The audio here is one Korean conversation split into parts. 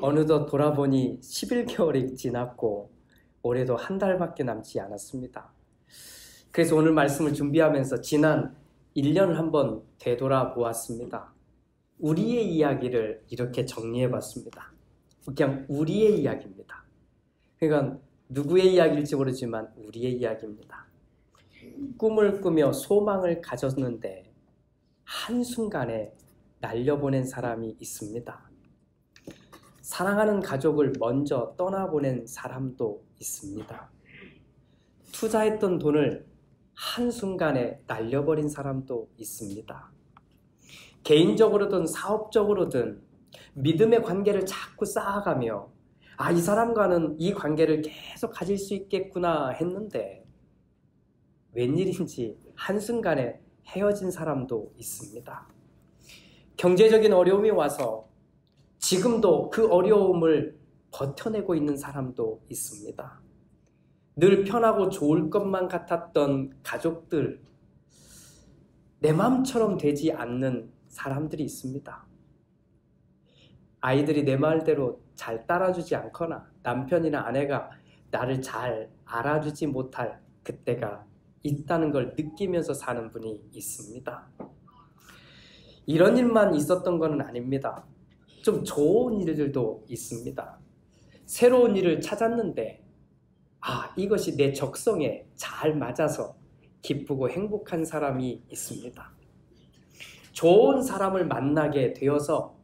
어느덧 돌아보니 11개월이 지났고 올해도 한 달밖에 남지 않았습니다. 그래서 오늘 말씀을 준비하면서 지난 1년을 한번 되돌아보았습니다. 우리의 이야기를 이렇게 정리해봤습니다. 그냥 우리의 이야기입니다. 그러니까 누구의 이야기일지 모르지만 우리의 이야기입니다. 꿈을 꾸며 소망을 가졌는데 한순간에 날려보낸 사람이 있습니다. 사랑하는 가족을 먼저 떠나보낸 사람도 있습니다. 투자했던 돈을 한순간에 날려버린 사람도 있습니다. 개인적으로든 사업적으로든 믿음의 관계를 자꾸 쌓아가며 이 사람과는 이 관계를 계속 가질 수 있겠구나 했는데 웬일인지 한순간에 헤어진 사람도 있습니다. 경제적인 어려움이 와서 지금도 그 어려움을 버텨내고 있는 사람도 있습니다. 늘 편하고 좋을 것만 같았던 가족들, 내 마음처럼 되지 않는 사람들이 있습니다. 아이들이 내 말대로 잘 따라주지 않거나 남편이나 아내가 나를 잘 알아주지 못할 그때가 있다는 걸 느끼면서 사는 분이 있습니다. 이런 일만 있었던 건 아닙니다. 좀 좋은 일들도 있습니다. 새로운 일을 찾았는데 이것이 내 적성에 잘 맞아서 기쁘고 행복한 사람이 있습니다. 좋은 사람을 만나게 되어서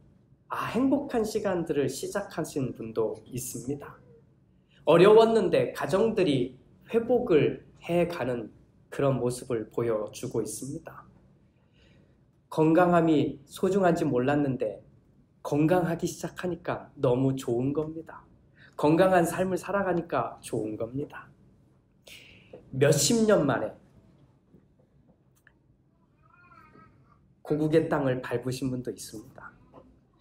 행복한 시간들을 시작하신 분도 있습니다. 어려웠는데 가정들이 회복을 해가는 그런 모습을 보여주고 있습니다. 건강함이 소중한지 몰랐는데 건강하기 시작하니까 너무 좋은 겁니다. 건강한 삶을 살아가니까 좋은 겁니다. 몇십 년 만에 고국의 땅을 밟으신 분도 있습니다.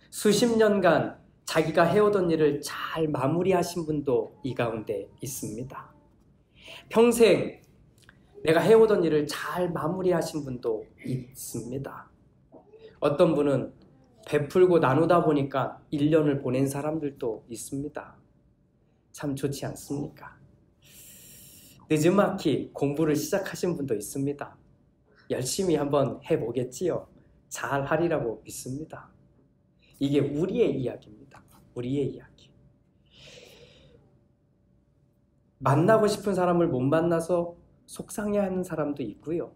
수십 년간 자기가 해오던 일을 잘 마무리하신 분도 이 가운데 있습니다. 평생 내가 해오던 일을 잘 마무리하신 분도 있습니다. 어떤 분은 베풀고 나누다 보니까 1년을 보낸 사람들도 있습니다. 참 좋지 않습니까? 늦지막히 공부를 시작하신 분도 있습니다. 열심히 한번 해보겠지요. 잘 하리라고 믿습니다. 이게 우리의 이야기입니다. 우리의 이야기. 만나고 싶은 사람을 못 만나서 속상해하는 사람도 있고요.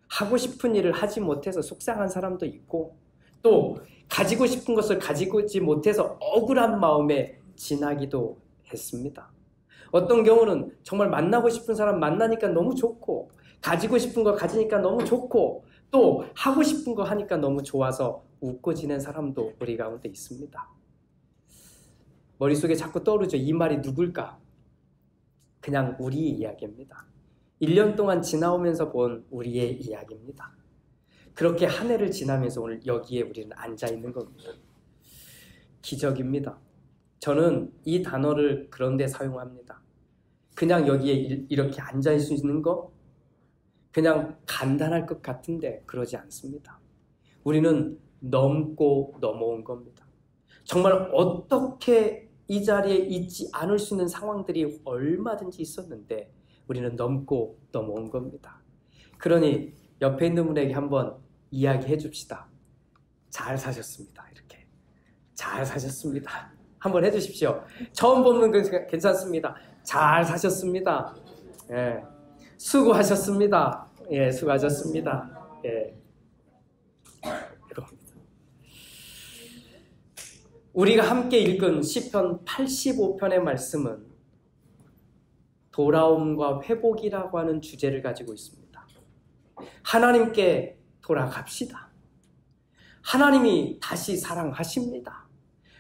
하고 싶은 일을 하지 못해서 속상한 사람도 있고 또 가지고 싶은 것을 가지고지 못해서 억울한 마음에 지나기도 했습니다. 어떤 경우는 정말 만나고 싶은 사람 만나니까 너무 좋고 가지고 싶은 거 가지니까 너무 좋고 또 하고 싶은 거 하니까 너무 좋아서 웃고 지낸 사람도 우리 가운데 있습니다. 머릿속에 자꾸 떠오르죠. 이 말이 누굴까? 그냥 우리의 이야기입니다. 1년 동안 지나오면서 본 우리의 이야기입니다. 그렇게 한 해를 지나면서 오늘 여기에 우리는 앉아있는 겁니다. 기적입니다. 저는 이 단어를 그런데 사용합니다. 그냥 여기에 이렇게 앉아있을 수 있는 거 그냥 간단할 것 같은데 그러지 않습니다. 우리는 넘고 넘어온 겁니다. 정말 어떻게 이 자리에 있지 않을 수 있는 상황들이 얼마든지 있었는데 우리는 넘고 넘어온 겁니다. 그러니 옆에 있는 분에게 한번 이야기해 줍시다. 잘 사셨습니다. 이렇게. 잘 사셨습니다. 한번 해주십시오. 처음 보는 건 괜찮습니다. 잘 사셨습니다. 예. 수고하셨습니다. 예, 수고하셨습니다. 예. 이겁니다. 우리가 함께 읽은 시편 85편의 말씀은 돌아옴과 회복이라고 하는 주제를 가지고 있습니다. 하나님께 돌아갑시다. 하나님이 다시 사랑하십니다.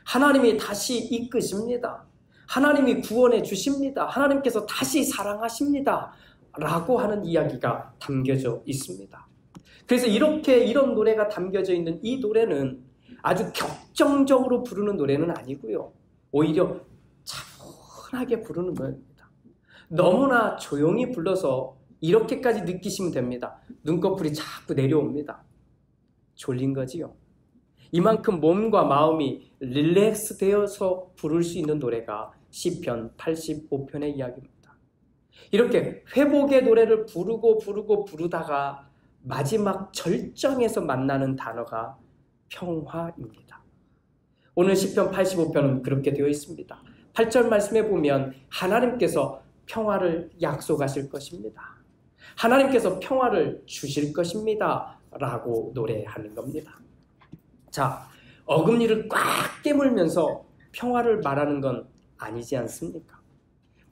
하나님이 다시 이끄십니다. 하나님이 구원해 주십니다. 하나님께서 다시 사랑하십니다. 라고 하는 이야기가 담겨져 있습니다. 그래서 이런 노래가 담겨져 있는 이 노래는 아주 격정적으로 부르는 노래는 아니고요. 오히려 차분하게 부르는 노래입니다. 너무나 조용히 불러서 이렇게까지 느끼시면 됩니다. 눈꺼풀이 자꾸 내려옵니다. 졸린 거지요. 이만큼 몸과 마음이 릴렉스 되어서 부를 수 있는 노래가 시편 85편의 이야기입니다. 이렇게 회복의 노래를 부르다가 마지막 절정에서 만나는 단어가 평화입니다. 오늘 시편 85편은 그렇게 되어 있습니다. 8절 말씀에 보면 하나님께서 평화를 약속하실 것입니다. 하나님께서 평화를 주실 것입니다. 라고 노래하는 겁니다. 자, 어금니를 꽉 깨물면서 평화를 말하는 건 아니지 않습니까?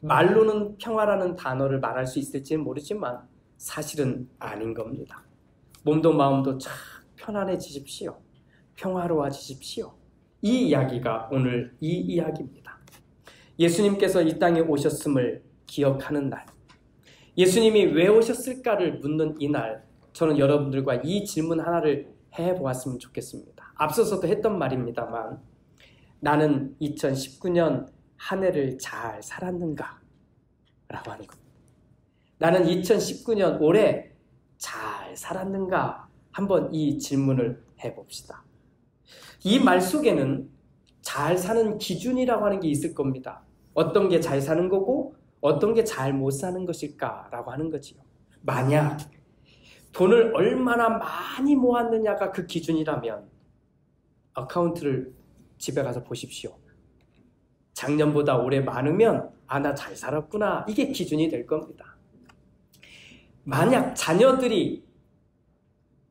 말로는 평화라는 단어를 말할 수 있을지는 모르지만 사실은 아닌 겁니다. 몸도 마음도 참 편안해지십시오. 평화로워지십시오. 이 이야기가 오늘 이 이야기입니다. 예수님께서 이 땅에 오셨음을 기억하는 날, 예수님이 왜 오셨을까를 묻는 이날, 저는 여러분들과 이 질문 하나를 해보았으면 좋겠습니다. 앞서서도 했던 말입니다만, 나는 2019년 한 해를 잘 살았는가? 라고 하는 겁니다. 나는 2019년 올해 잘 살았는가? 한번 이 질문을 해봅시다. 이 말 속에는 잘 사는 기준이라고 하는 게 있을 겁니다. 어떤 게 잘 사는 거고 어떤 게 잘 못 사는 것일까라고 하는 거지요. 만약 돈을 얼마나 많이 모았느냐가 그 기준이라면 어카운트를 집에 가서 보십시오. 작년보다 올해 많으면 나 잘 살았구나. 이게 기준이 될 겁니다. 만약 자녀들이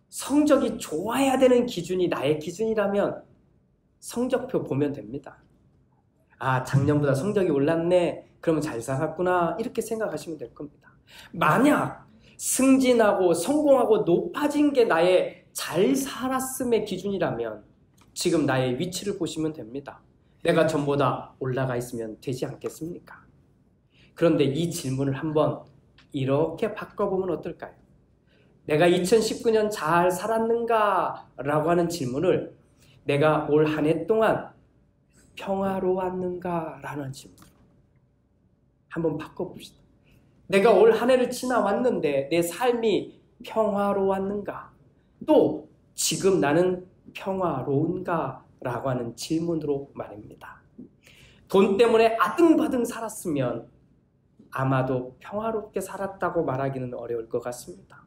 성적이 좋아야 되는 기준이 나의 기준이라면 성적표 보면 됩니다. 작년보다 성적이 올랐네. 그러면 잘 살았구나. 이렇게 생각하시면 될 겁니다. 만약 승진하고 성공하고 높아진 게 나의 잘 살았음의 기준이라면 지금 나의 위치를 보시면 됩니다. 내가 전보다 올라가 있으면 되지 않겠습니까? 그런데 이 질문을 한번 이렇게 바꿔보면 어떨까요? 내가 2019년 잘 살았는가? 라고 하는 질문을 내가 올 한 해 동안 평화로웠는가? 라는 질문으로 한번 바꿔봅시다. 내가 올 한 해를 지나왔는데 내 삶이 평화로웠는가? 또 지금 나는 평화로운가? 라고 하는 질문으로 말입니다. 돈 때문에 아등바등 살았으면 아마도 평화롭게 살았다고 말하기는 어려울 것 같습니다.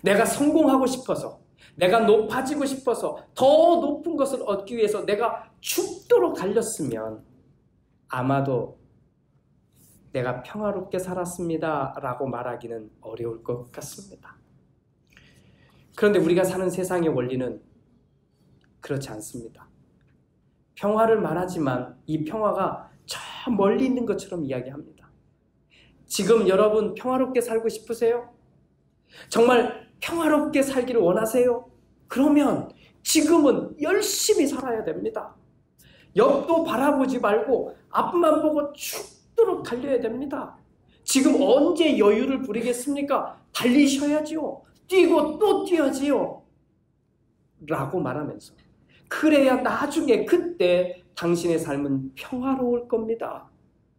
내가 성공하고 싶어서, 내가 높아지고 싶어서 더 높은 것을 얻기 위해서 내가 죽도록 달렸으면 아마도 내가 평화롭게 살았습니다 라고 말하기는 어려울 것 같습니다. 그런데 우리가 사는 세상의 원리는 그렇지 않습니다. 평화를 말하지만 이 평화가 저 멀리 있는 것처럼 이야기합니다. 지금 여러분 평화롭게 살고 싶으세요? 정말 평화롭게 살기를 원하세요? 그러면 지금은 열심히 살아야 됩니다. 옆도 바라보지 말고 앞만 보고 죽도록 달려야 됩니다. 지금 언제 여유를 부리겠습니까? 달리셔야지요. 뛰고 또 뛰어야지요. 라고 말하면서 그래야 나중에 그때 당신의 삶은 평화로울 겁니다.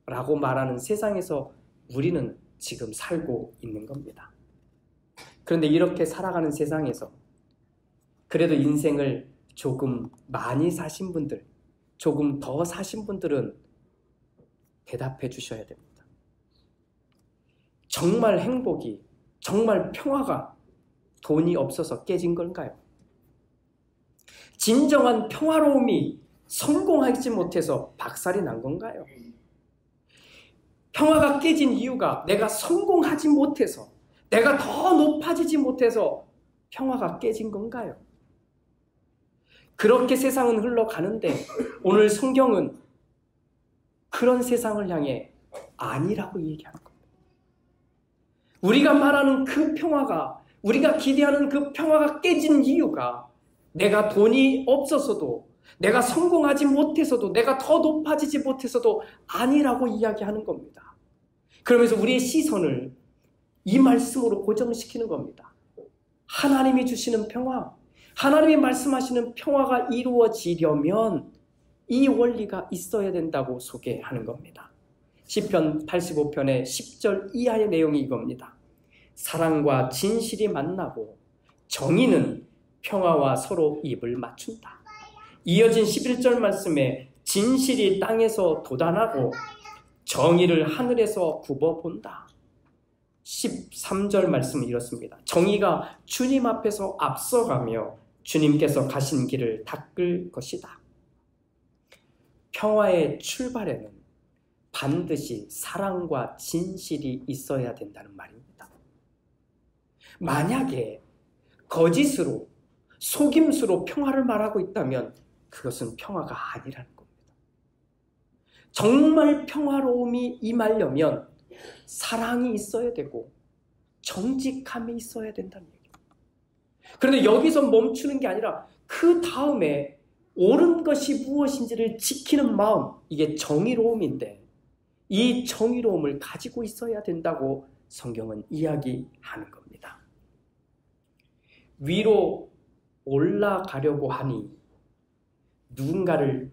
라고 말하는 세상에서 우리는 지금 살고 있는 겁니다. 그런데 이렇게 살아가는 세상에서 그래도 인생을 조금 많이 사신 분들, 조금 더 사신 분들은 대답해 주셔야 됩니다. 정말 행복이, 정말 평화가 돈이 없어서 깨진 건가요? 진정한 평화로움이 성공하지 못해서 박살이 난 건가요? 평화가 깨진 이유가 내가 성공하지 못해서, 내가 더 높아지지 못해서 평화가 깨진 건가요? 그렇게 세상은 흘러가는데 오늘 성경은 그런 세상을 향해 아니라고 얘기하는 겁니다. 우리가 말하는 그 평화가, 우리가 기대하는 그 평화가 깨진 이유가 내가 돈이 없어서도, 내가 성공하지 못해서도, 내가 더 높아지지 못해서도 아니라고 이야기하는 겁니다. 그러면서 우리의 시선을 이 말씀으로 고정시키는 겁니다. 하나님이 주시는 평화, 하나님이 말씀하시는 평화가 이루어지려면 이 원리가 있어야 된다고 소개하는 겁니다. 시편 85편의 10절 이하의 내용이 이겁니다. 사랑과 진실이 만나고 정의는 평화와 서로 입을 맞춘다. 이어진 11절 말씀에 진실이 땅에서 돋아나고 정의를 하늘에서 굽어본다. 13절 말씀은 이렇습니다. 정의가 주님 앞에서 앞서가며 주님께서 가신 길을 닦을 것이다. 평화의 출발에는 반드시 사랑과 진실이 있어야 된다는 말입니다. 만약에 거짓으로, 속임수로 평화를 말하고 있다면 그것은 평화가 아니라는 겁니다. 정말 평화로움이 임하려면 사랑이 있어야 되고 정직함이 있어야 된다는 얘기입니다. 그런데 여기서 멈추는 게 아니라 그 다음에 옳은 것이 무엇인지를 지키는 마음, 이게 정의로움인데 이 정의로움을 가지고 있어야 된다고 성경은 이야기하는 겁니다. 위로 올라가려고 하니 누군가를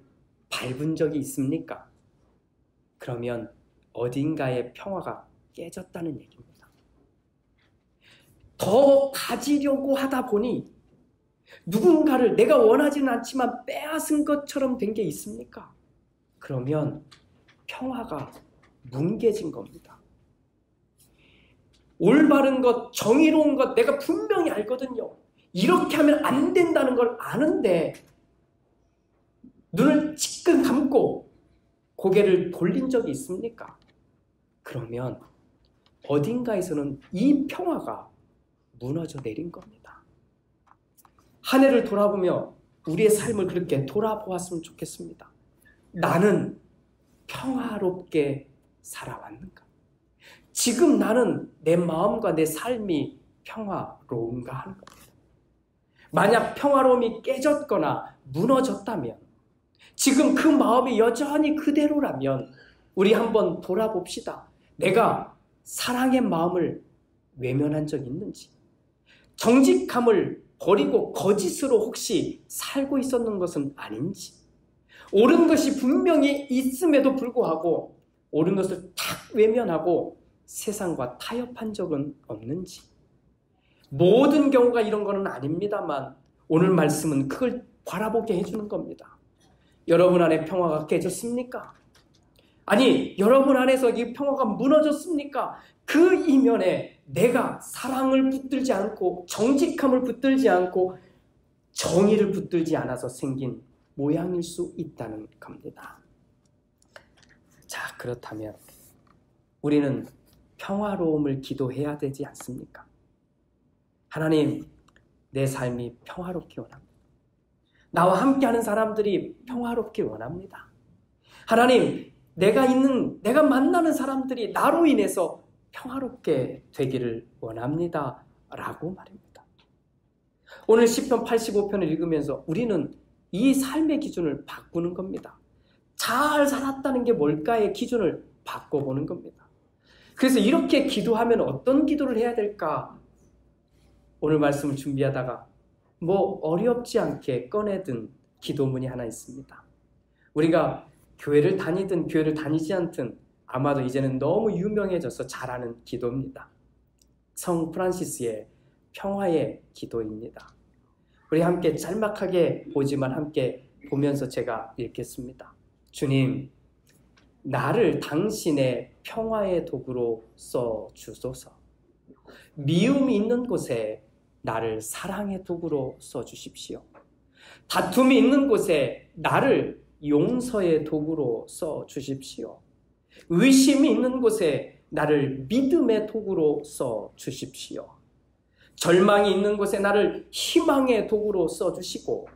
밟은 적이 있습니까? 그러면 어딘가에 평화가 깨졌다는 얘기입니다. 더 가지려고 하다 보니 누군가를 내가 원하지는 않지만 빼앗은 것처럼 된 게 있습니까? 그러면 평화가 뭉개진 겁니다. 올바른 것, 정의로운 것 내가 분명히 알거든요. 이렇게 하면 안 된다는 걸 아는데 눈을 찌끔 감고 고개를 돌린 적이 있습니까? 그러면 어딘가에서는 이 평화가 무너져 내린 겁니다. 한 해를 돌아보며 우리의 삶을 그렇게 돌아보았으면 좋겠습니다. 나는 평화롭게 살아왔는가? 지금 나는 내 마음과 내 삶이 평화로운가 하는 겁니다. 만약 평화로움이 깨졌거나 무너졌다면, 지금 그 마음이 여전히 그대로라면 우리 한번 돌아봅시다. 내가 사랑의 마음을 외면한 적이 있는지, 정직함을 버리고 거짓으로 혹시 살고 있었는 것은 아닌지, 옳은 것이 분명히 있음에도 불구하고 옳은 것을 탁 외면하고 세상과 타협한 적은 없는지. 모든 경우가 이런 거는 아닙니다만 오늘 말씀은 그걸 바라보게 해주는 겁니다. 여러분 안에 평화가 깨졌습니까? 아니, 여러분 안에서 이 평화가 무너졌습니까? 그 이면에 내가 사랑을 붙들지 않고 정직함을 붙들지 않고 정의를 붙들지 않아서 생긴 모양일 수 있다는 겁니다. 자, 그렇다면 우리는 평화로움을 기도해야 되지 않습니까? 하나님, 내 삶이 평화롭기 원합니다. 나와 함께하는 사람들이 평화롭길 원합니다. 하나님, 내가 만나는 사람들이 나로 인해서 평화롭게 되기를 원합니다. 라고 말입니다. 오늘 시편 85편을 읽으면서 우리는 이 삶의 기준을 바꾸는 겁니다. 잘 살았다는 게 뭘까의 기준을 바꿔보는 겁니다. 그래서 이렇게 기도하면 어떤 기도를 해야 될까? 오늘 말씀을 준비하다가 어렵지 않게 꺼내든 기도문이 하나 있습니다. 우리가 교회를 다니든 교회를 다니지 않든 아마도 이제는 너무 유명해져서 잘 아는 기도입니다. 성 프란시스의 평화의 기도입니다. 우리 함께 짤막하게 보지만 함께 보면서 제가 읽겠습니다. 주님, 나를 당신의 평화의 도구로 써 주소서. 미움이 있는 곳에 나를 사랑의 도구로 써 주십시오. 다툼이 있는 곳에 나를 용서의 도구로 써 주십시오. 의심이 있는 곳에 나를 믿음의 도구로 써 주십시오. 절망이 있는 곳에 나를 희망의 도구로 써 주시고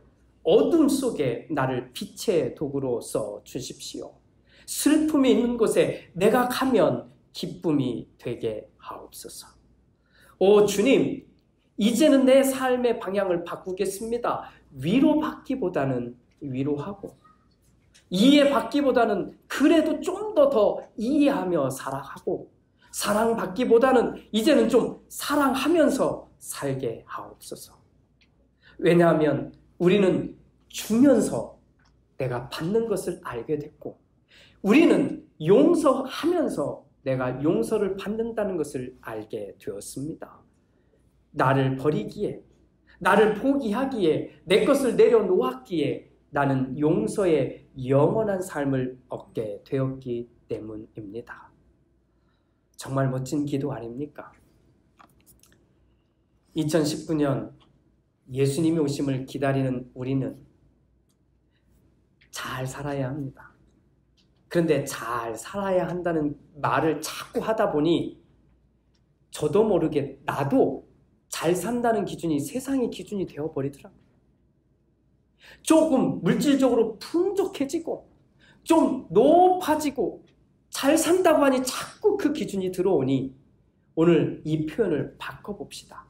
어둠 속에 나를 빛의 도구로 써 주십시오. 슬픔이 있는 곳에 내가 가면 기쁨이 되게 하옵소서. 오 주님, 이제는 내 삶의 방향을 바꾸겠습니다. 위로받기보다는 위로하고, 이해받기보다는 그래도 좀 더 이해하며 살아가고, 사랑받기보다는 이제는 좀 사랑하면서 살게 하옵소서. 왜냐하면 우리는 주면서 내가 받는 것을 알게 됐고, 우리는 용서하면서 내가 용서를 받는다는 것을 알게 되었습니다. 나를 버리기에, 나를 포기하기에, 내 것을 내려놓았기에 나는 용서의 영원한 삶을 얻게 되었기 때문입니다. 정말 멋진 기도 아닙니까? 2019년 예수님이 오심을 기다리는 우리는 잘 살아야 합니다. 그런데 잘 살아야 한다는 말을 자꾸 하다 보니 저도 모르게 나도 잘 산다는 기준이 세상의 기준이 되어버리더라고요. 조금 물질적으로 풍족해지고 좀 높아지고 잘 산다고 하니 자꾸 그 기준이 들어오니 오늘 이 표현을 바꿔봅시다.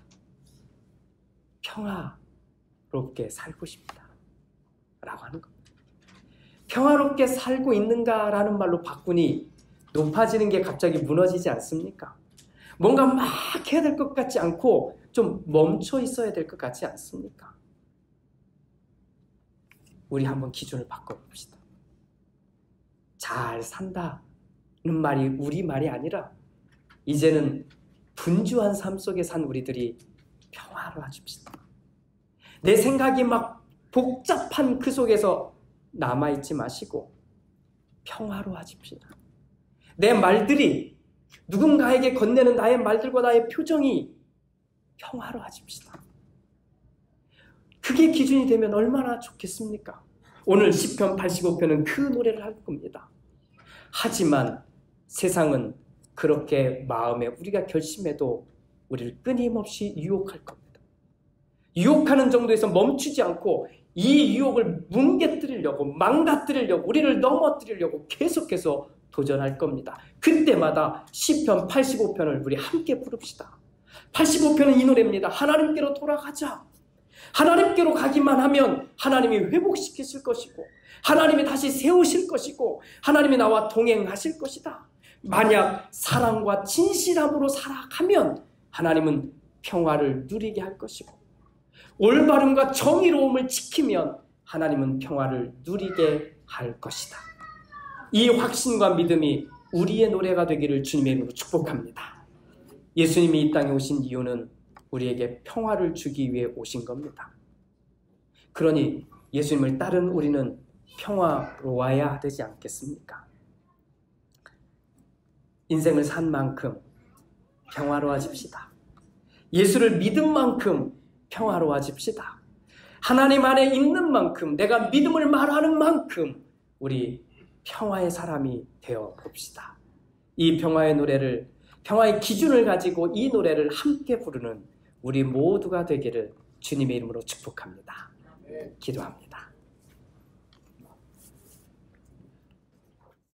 평화롭게 살고 싶다 라고 하는 겁니다. 평화롭게 살고 있는가라는 말로 바꾸니 높아지는 게 갑자기 무너지지 않습니까? 뭔가 막 해야 될 것 같지 않고 좀 멈춰 있어야 될 것 같지 않습니까? 우리 한번 기준을 바꿔봅시다. 잘 산다는 말이 우리 말이 아니라 이제는 분주한 삶 속에 산 우리들이 평화로워집시다. 내 생각이 막 복잡한 그 속에서 남아있지 마시고 평화로워집시다. 내 말들이 누군가에게 건네는 나의 말들과 나의 표정이 평화로워집시다. 그게 기준이 되면 얼마나 좋겠습니까? 오늘 시편 85편은 그 노래를 할 겁니다. 하지만 세상은 그렇게 마음에 우리가 결심해도 우리를 끊임없이 유혹할 겁니다. 유혹하는 정도에서 멈추지 않고 이 유혹을 뭉개뜨리려고 망가뜨리려고 우리를 넘어뜨리려고 계속해서 도전할 겁니다. 그때마다 시편 85편을 우리 함께 부릅시다. 85편은 이 노래입니다. 하나님께로 돌아가자. 하나님께로 가기만 하면 하나님이 회복시키실 것이고 하나님이 다시 세우실 것이고 하나님이 나와 동행하실 것이다. 만약 사랑과 진실함으로 살아가면 하나님은 평화를 누리게 할 것이고 올바름과 정의로움을 지키면 하나님은 평화를 누리게 할 것이다. 이 확신과 믿음이 우리의 노래가 되기를 주님의 이름으로 축복합니다. 예수님이 이 땅에 오신 이유는 우리에게 평화를 주기 위해 오신 겁니다. 그러니 예수님을 따른 우리는 평화로워야 되지 않겠습니까? 인생을 산 만큼 평화로워집시다. 예수를 믿은 만큼 평화로워집시다. 하나님 안에 있는 만큼 내가 믿음을 말하는 만큼 우리 평화의 사람이 되어 봅시다. 이 평화의 노래를 평화의 기준을 가지고 이 노래를 함께 부르는 우리 모두가 되기를 주님의 이름으로 축복합니다. 기도합니다.